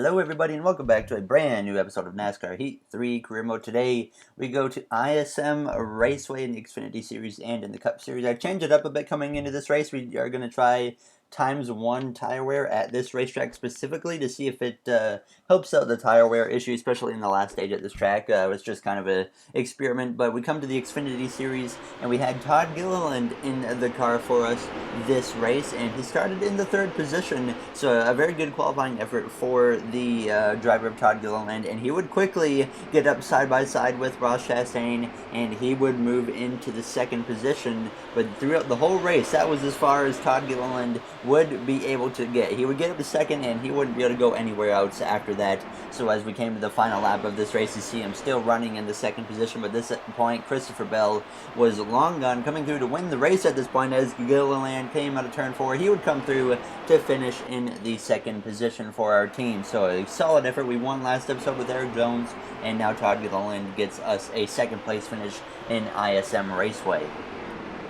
Hello everybody and welcome back to a brand new episode of NASCAR Heat 3 Career Mode. Today we go to ISM Raceway in the Xfinity Series and in the Cup Series. I changed it up a bit coming into this race. We are going to try ×1 tire wear at this racetrack specifically to see if it helps out the tire wear issue, especially in the last stage at this track. It was just kind of an experiment, but we come to the Xfinity Series and we had Todd Gilliland in the car for us this race, and he started in the 3rd position, so a very good qualifying effort for the driver of Todd Gilliland, and he would quickly get up side by side with Ross Chastain, and he would move into the 2nd position. But throughout the whole race, that was as far as Todd Gilliland would be able to get. He would get up to 2nd, and he wouldn't be able to go anywhere else after that. So as we came to the final lap of this race, you see him still running in the 2nd position, but this point, Christopher Bell was long gone, coming through to win the race at this point. As Gilliland came out of turn 4, he would come through to finish in the 2nd position for our team. So a solid effort. We won last episode with Eric Jones, and now Todd Gilliland gets us a 2nd place finish in ISM Raceway.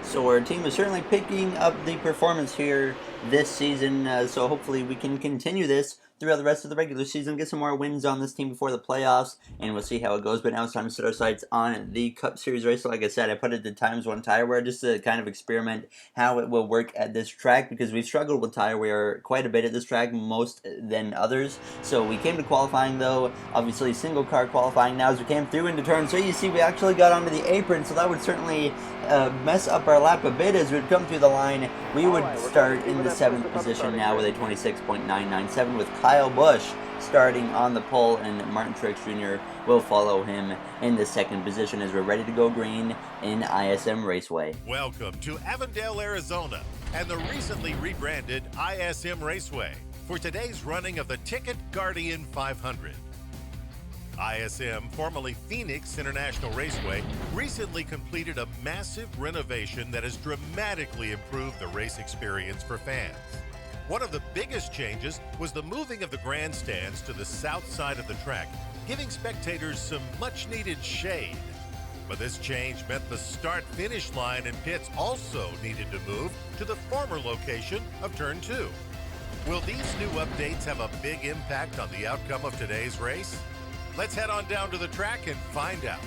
So our team is certainly picking up the performance here this season, so hopefully we can continue this throughout the rest of the regular season, get some more wins on this team before the playoffs, and we'll see how it goes. But now it's time to set our sights on the Cup Series race. So like I said, I put it to ×1 tire wear just to kind of experiment how it will work at this track, because we've struggled with tire wear quite a bit at this track, most than others. So we came to qualifying though, obviously single car qualifying now as we came through into turn 3. You see we actually got onto the apron, so that would certainly mess up our lap a bit as we'd come through the line. We would start in the 7th position now with a 26.997 with Kyle Busch starting on the pole, and Martin Truex Jr. will follow him in the 2nd position as we're ready to go green in ISM Raceway. Welcome to Avondale, Arizona, and the recently rebranded ISM Raceway for today's running of the Ticket Guardian 500. ISM, formerly Phoenix International Raceway, recently completed a massive renovation that has dramatically improved the race experience for fans. One of the biggest changes was the moving of the grandstands to the south side of the track, giving spectators some much-needed shade. But this change meant the start-finish line and pits also needed to move to the former location of Turn 2. Will these new updates have a big impact on the outcome of today's race? Let's head on down to the track and find out.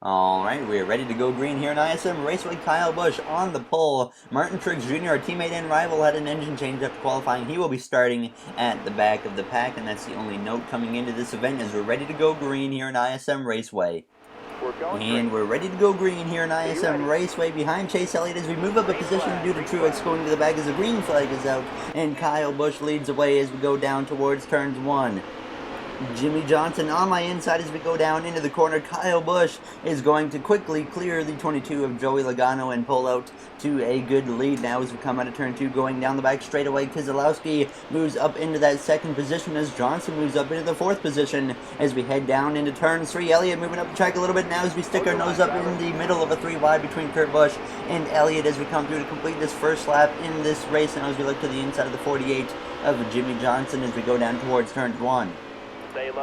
Alright, we're ready to go green here in ISM Raceway. Kyle Busch on the pole. Martin Truex Jr., our teammate and rival, had an engine change after qualifying. He will be starting at the back of the pack, and that's the only note coming into this event as we're ready to go green here in ISM Raceway. We're ready to go green here in ISM Raceway behind Chase Elliott as we move up a position due to Truex going to the back as the green flag is out, and Kyle Busch leads away as we go down towards turns 1. Jimmy Johnson on my inside as we go down into the corner. Kyle Busch is going to quickly clear the 22 of Joey Logano and pull out to a good lead now as we come out of turn 2, going down the back straightaway. Keselowski moves up into that 2nd position as Johnson moves up into the 4th position as we head down into turn 3. Elliott moving up the track a little bit now as we stick our nose up in the middle of a 3 wide between Kurt Busch and Elliott as we come through to complete this first lap in this race. Now as we look to the inside of the 48 of Jimmy Johnson as we go down towards turn 1.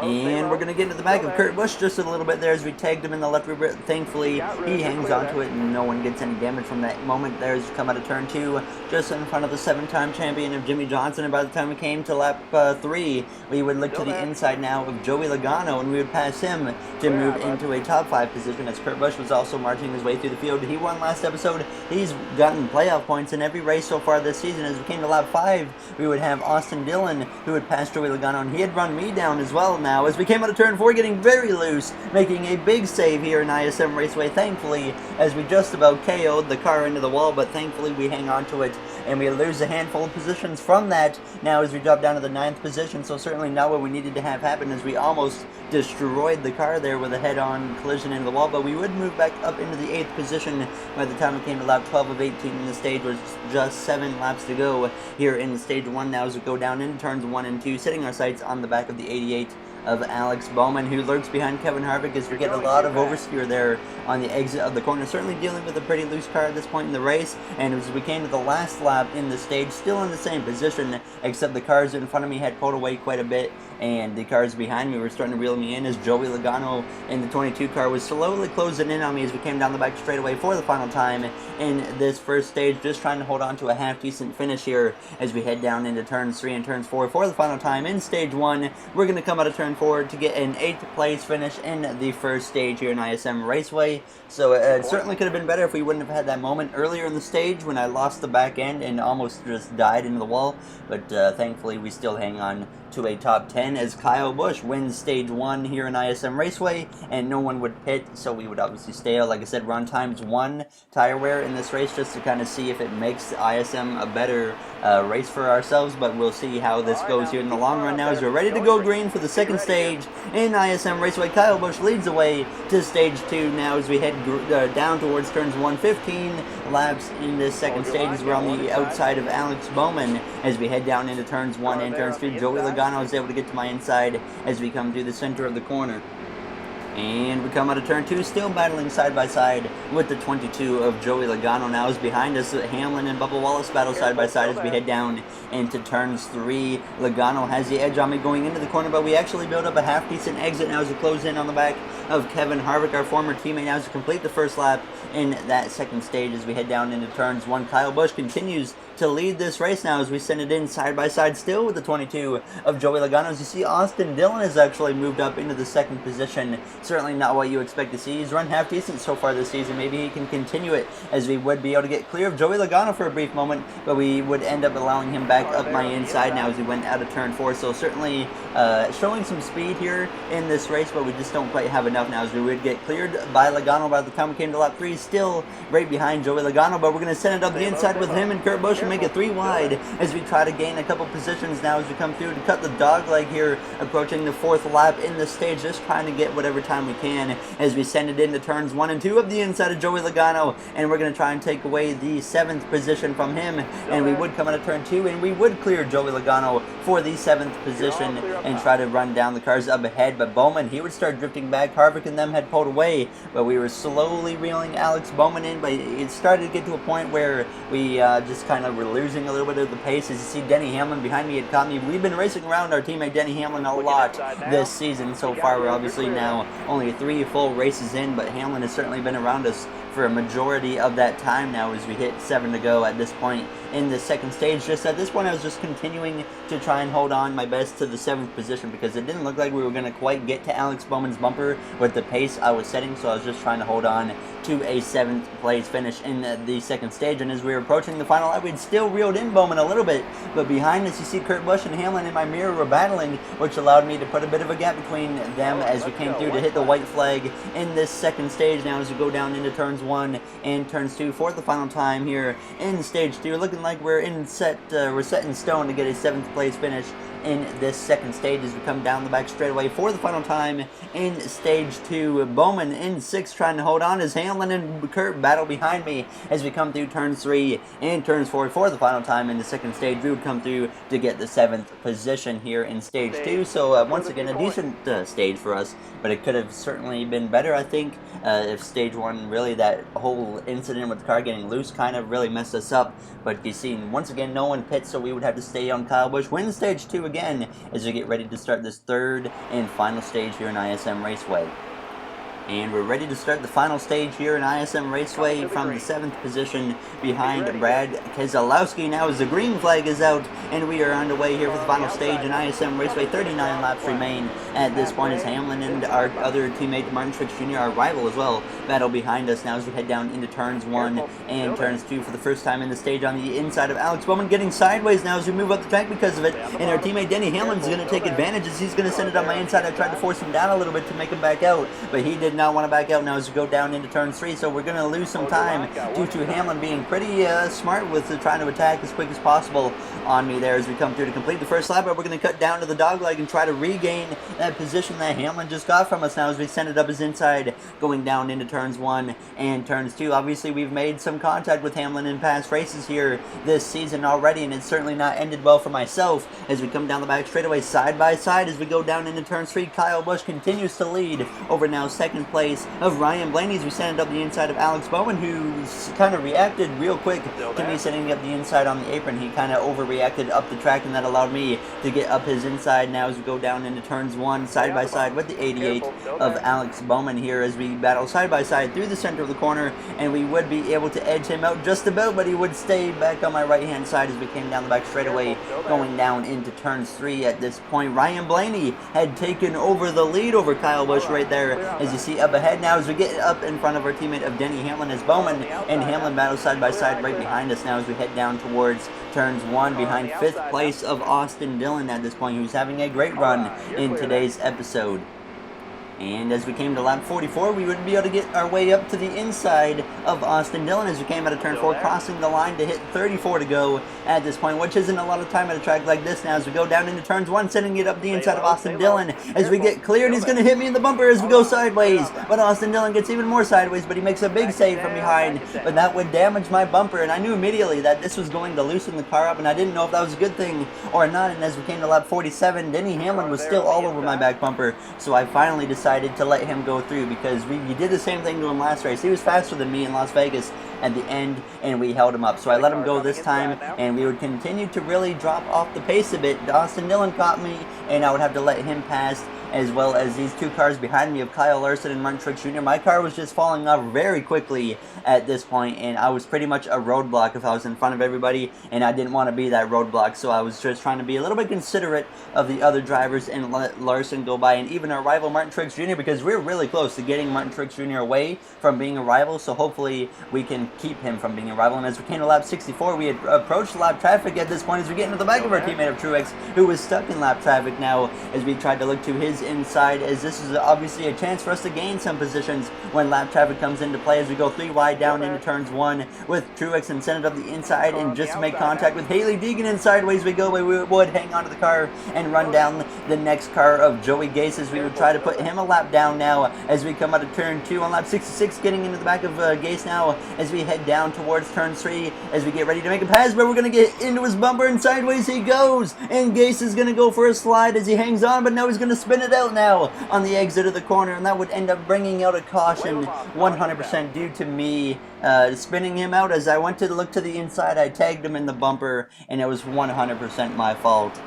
And we're going to get into the back of Kurt Busch just a little bit there as we tagged him in the left rear. Thankfully, he hangs onto it and no one gets any damage from that moment there as we come out of turn 2, just in front of the 7-time champion of Jimmy Johnson. And by the time we came to lap 3, we would look to the inside now of Joey Logano, and we would pass him to move into a top 5 position as Kurt Busch was also marching his way through the field. He won last episode. He's gotten playoff points in every race so far this season. As we came to lap 5, we would have Austin Dillon, who would pass Joey Logano, and he had run me down as well now as we came out of turn 4, getting very loose, making a big save here in ISM Raceway, thankfully, as we just about KO'd the car into the wall, but thankfully we hang on to it and we lose a handful of positions from that now as we drop down to the 9th position. So certainly not what we needed to have happen, as we almost destroyed the car there with a head-on collision into the wall, but we would move back up into the 8th position by the time we came to lap 12 of 18 in the stage. Was just 7 laps to go here in stage 1 now as we go down into turns 1 and 2, setting our sights on the back of the 88 of Alex Bowman, who lurks behind Kevin Harvick as we get a lot of oversteer there on the exit of the corner. Certainly dealing with a pretty loose car at this point in the race, and as we came to the last lap in the stage, still in the same position, except the cars in front of me had pulled away quite a bit, and the cars behind me were starting to reel me in as Joey Logano in the 22 car was slowly closing in on me as we came down the back straightaway for the final time in this first stage, just trying to hold on to a half-decent finish here as we head down into turns 3 and turns 4 for the final time in stage 1. We're going to come out of turn 4 to get an 8th place finish in the first stage here in ISM Raceway. So it certainly could have been better if we wouldn't have had that moment earlier in the stage when I lost the back end and almost just died into the wall, but thankfully we still hang on to a top 10 as Kyle Busch wins stage 1 here in ISM Raceway, and no one would pit, so we would obviously stay out. Like I said, we're on ×1 tire wear in this race just to kind of see if it makes ISM a better race for ourselves, but we'll see how this goes here in the long run now as we're ready to go green for the second stage in ISM Raceway. Kyle Busch leads the way to stage 2 now as we head down towards turns 115 laps in this second stage as we're on the outside of Alex Bowman as we head down into turns 1 and turns 2. Joey Logano is able to get to my inside as we come through the center of the corner. And we come out of turn 2, still battling side by side with the 22 of Joey Logano. Now is behind us. Hamlin and Bubba Wallace battle side by side as we head down into turns 3. Logano has the edge on me going into the corner, but we actually build up a half-decent exit now as we close in on the back of Kevin Harvick, our former teammate, now as we complete the first lap in that second stage as we head down into turns 1. Kyle Busch continues to lead this race now as we send it in side by side still with the 22 of Joey Logano. As you see, Austin Dillon has actually moved up into the second position. Certainly not what you expect to see. He's run half decent so far this season. Maybe he can continue it as we would be able to get clear of Joey Logano for a brief moment, but we would end up allowing him back up my inside now as he went out of turn 4. So certainly showing some speed here in this race, but we just don't quite have enough now as we would get cleared by Logano by the time we came to lap 3. Still right behind Joey Logano, but we're going to send it up the inside with him and Kurt Busch and make it 3 wide as we try to gain a couple positions now as we come through to cut the dog leg here, approaching the 4th lap in the stage, just trying to get whatever time we can as we send it into turns 1 and 2 of the inside of Joey Logano, and we're going to try and take away the 7th position from him, and we would come out of turn 2 and we would clear Joey Logano for the 7th position and try to run down the cars up ahead, but Bowman, he would start drifting back. Harvick and them had pulled away, but we were slowly reeling Alex Bowman in, but it started to get to a point where we just kind of were losing a little bit of the pace. As you see, Denny Hamlin behind me had caught me. We've been racing around our teammate Denny Hamlin a lot this season so far. We're obviously now only 3 full races in, but Hamlin has certainly been around us for a majority of that time now as we hit 7 to go at this point in the second stage. Just at this point I was just continuing to try and hold on my best to the 7th position because it didn't look like we were going to quite get to Alex Bowman's bumper with the pace I was setting, so I was just trying to hold on to a 7th place finish in the second stage. And as we were approaching the final lap, we'd still reeled in Bowman a little bit, but behind us you see Kurt Busch and Hamlin in my mirror were battling, which allowed me to put a bit of a gap between them as we came through to hit the white flag in this second stage now as we go down into turns 1 and turns 2 for the final time here in stage 2. Looking like we're set in stone to get a 7th place finish in this second stage as we come down the back straightaway for the final time in stage 2. Bowman in 6th trying to hold on as Hamlin and Kurt battle behind me as we come through turns 3 and turns 4 for the final time in the second stage. We would come through to get the 7th position here in stage 2. So once again a decent stage for us, but it could have certainly been better, I think. If stage 1, really that whole incident with the car getting loose kind of really messed us up, but you see once again no one pits, so we would have to stay on Kyle Busch. Win stage 2 again as we get ready to start this 3rd and final stage here in ISM Raceway. And we're ready to start the final stage here in ISM Raceway from the 7th position behind Brad Keselowski now as the green flag is out, and we are underway here for the final stage in ISM Raceway. 39 laps remain at this point as Hamlin and our other teammate Martin Truex Jr., our rival as well, battle behind us now as we head down into turns 1 and turns 2 for the first time in the stage on the inside of Alex Bowman, getting sideways now as we move up the track because of it, and our teammate Denny Hamlin is going to take advantage as he's going to send it on my inside. I tried to force him down a little bit to make him back out, but he did did not want to back out now as we go down into turn 3, so we're going to lose some time due to Hamlin being pretty smart with trying to attack as quick as possible on me there as we come through to complete the first lap, but we're going to cut down to the dogleg and try to regain that position that Hamlin just got from us now as we send it up his inside going down into turns 1 and turns 2. Obviously, we've made some contact with Hamlin in past races here this season already, and it's certainly not ended well for myself as we come down the back straightaway side by side as we go down into turn 3. Kyle Busch continues to lead over now second place of Ryan Blaney as we send it up the inside of Alex Bowman, who kind of reacted real quick to me setting up the inside on the apron. He kind of overreacted up the track, and that allowed me to get up his inside now as we go down into turns 1 side by side with the 88 of Alex Bowman here as we battle side by side through the center of the corner, and we would be able to edge him out just about, but he would stay back on my right hand side as we came down the back straightaway going down into turns 3. At this point, Ryan Blaney had taken over the lead over Kyle Busch right there as you see up ahead now as we get up in front of our teammate of Denny Hamlin as Bowman and Hamlin battle side by side right behind us now as we head down towards turns 1 behind 5th place of Austin Dillon at this point, who's having a great run in today's episode. And as we came to lap 44, we would be able to get our way up to the inside of Austin Dillon as we came out of turn 4, crossing the line to hit 34 to go at this point, which isn't a lot of time at a track like this now as we go down into turns 1, sending it up the inside of Austin Dillon as we get cleared. He's going to hit me in the bumper as we go sideways, but Austin Dillon gets even more sideways, but he makes a big save from behind, but that would damage my bumper, and I knew immediately that this was going to loosen the car up, and I didn't know if that was a good thing or not. And as we came to lap 47, Denny Hamlin was still all over my back bumper, so I finally decided to let him go through because we did the same thing to him last race. He was faster than me in Las Vegas at the end, and we held him up. So I let him go this time, and we would continue to really drop off the pace a bit. Austin Dillon caught me, and I would have to let him pass, as well as these two cars behind me of Kyle Larson and Martin Truex Jr. My car was just falling off very quickly at this point, and I was pretty much a roadblock if I was in front of everybody, and I didn't want to be that roadblock, so I was just trying to be a little bit considerate of the other drivers and let Larson go by, and even our rival Martin Truex Jr., because we're really close to getting Martin Truex Jr. away from being a rival, so hopefully we can keep him from being a rival. And as we came to lap 64, we had approached lap traffic at this point as we get into the back of our teammate of Truex, who was stuck in lap traffic now as we tried to look to his inside, as this is obviously a chance for us to gain some positions when lap traffic comes into play as we go 3 wide down into turns 1 with Truex and send it up the inside and just make contact with Haley Deegan, and sideways we go, but we would hang onto the car and run down the next car of Joey Gase as we would try to put him a lap down now as we come out of turn 2 on lap 66, getting into the back of Gase now as we head down towards turn 3 as we get ready to make a pass, but we're going to get into his bumper and sideways he goes, and Gase is going to go for a slide as he hangs on, but now he's going to spin it out now on the exit of the corner, and that would end up bringing out a caution 100% due to me spinning him out. As I went to look to the inside, I tagged him in the bumper, and it was 100% my fault.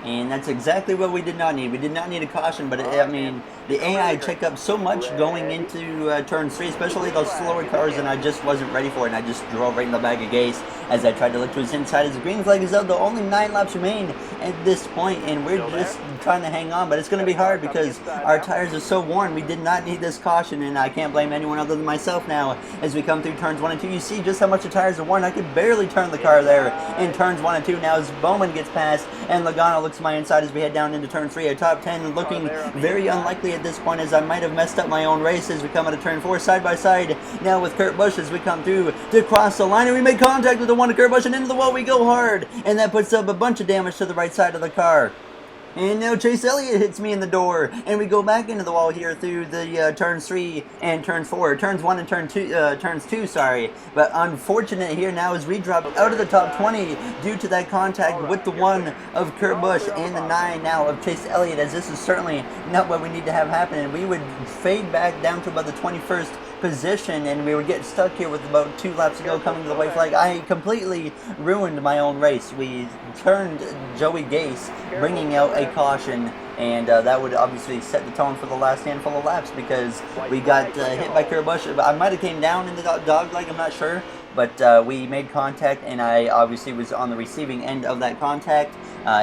And that's exactly what we did not need. We did not need a caution, but I mean, the AI checked up so much going into turn 3, especially those slower cars, and I just wasn't ready for it, and I just drove right in the back of Gase as I tried to look to his inside as the green flag is out. The only 9 laps remain at this point, and we're just trying to hang on, but it's going to be hard because our tires are so worn. We did not need this caution, and I can't blame anyone other than myself now as we come through turns 1 and 2. You see just how much the tires are worn. I could barely turn the car there in turns 1 and 2 now as Bowman gets past, and Logano looks to my inside as we head down into turn 3. A top 10 looking very unlikely at this point, as I might have messed up my own race as we come out of turn 4 side by side now with Kurt Busch as we come through to cross the line, and we make contact with the one to Kurt Busch, and into the wall we go hard, and that puts up a bunch of damage to the right side of the car. And now Chase Elliott hits me in the door, and we go back into the wall here through the turns 3 and turn 4, turns 1 and turns 2, sorry. But unfortunate here now as we drop out of the top 20 due to that contact with the 1 of Kurt Busch and the 9 now of Chase Elliott, as this is certainly not what we need to have happen, and we would fade back down to about the 21st position, and we would get stuck here with about 2 laps to go coming to the white flag. I completely ruined my own race. We turned Joey Gase, bringing out a caution, and that would obviously set the tone for the last handful of laps because we got hit by Kurt Busch. I might have came down in the dog leg, I'm not sure, but we made contact, and I obviously was on the receiving end of that contact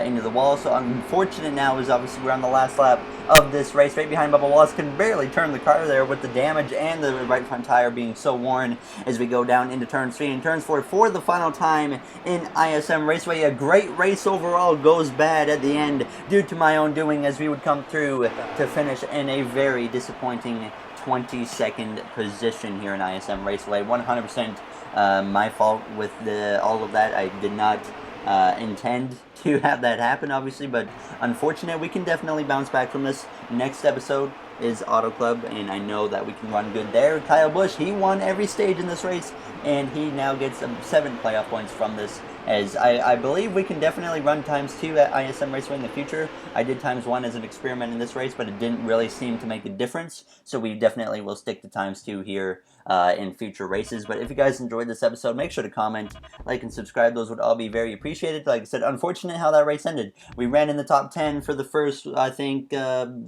into the wall. So unfortunate now is obviously we're on the last lap of this race, right behind Bubba Wallace. Can barely turn the car there with the damage and the right front tire being so worn as we go down into turn 3 and turns 4 for the final time in ISM Raceway. A great race overall goes bad at the end due to my own doing, as we would come through to finish in a very disappointing 22nd position here in ISM Raceway. 100% my fault with all of that. I did not intend to have that happen, obviously, but unfortunate. We can definitely bounce back from this. Next episode is Auto Club, and I know that we can run good there. Kyle Busch, he won every stage in this race, and he now gets 7 playoff points from this, as I believe we can definitely run ×2 at ISM Raceway in the future. I did ×1 as an experiment in this race, but it didn't really seem to make a difference, so we definitely will stick to ×2 here in future races. But if you guys enjoyed this episode, make sure to comment, like, and subscribe. Those would all be very appreciated. Like I said, unfortunate how that race ended. We ran in the top 10 for the first, I think,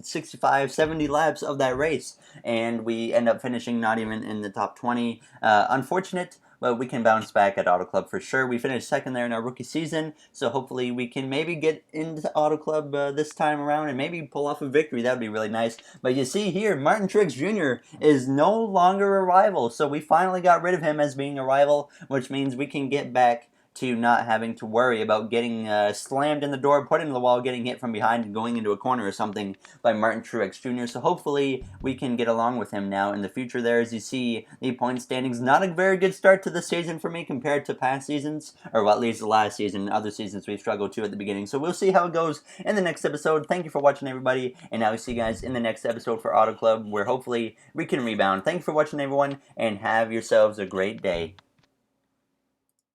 65, 70 laps of that race, and we end up finishing not even in the top 20. Unfortunate, but we can bounce back at Auto Club for sure. We finished second there in our rookie season, so hopefully we can maybe get into Auto Club this time around and maybe pull off a victory. That would be really nice. But you see here, Martin Truex Jr. is no longer a rival, so we finally got rid of him as being a rival, which means we can get back to not having to worry about getting slammed in the door, put into the wall, getting hit from behind, and going into a corner or something by Martin Truex Jr. So hopefully we can get along with him now in the future there. As you see, the point standings, not a very good start to the season for me compared to past seasons, or well, at least the last season. Other seasons we've struggled to at the beginning. So we'll see how it goes in the next episode. Thank you for watching, everybody, and I'll see you guys in the next episode for Auto Club, where hopefully we can rebound. Thank you for watching, everyone, and have yourselves a great day.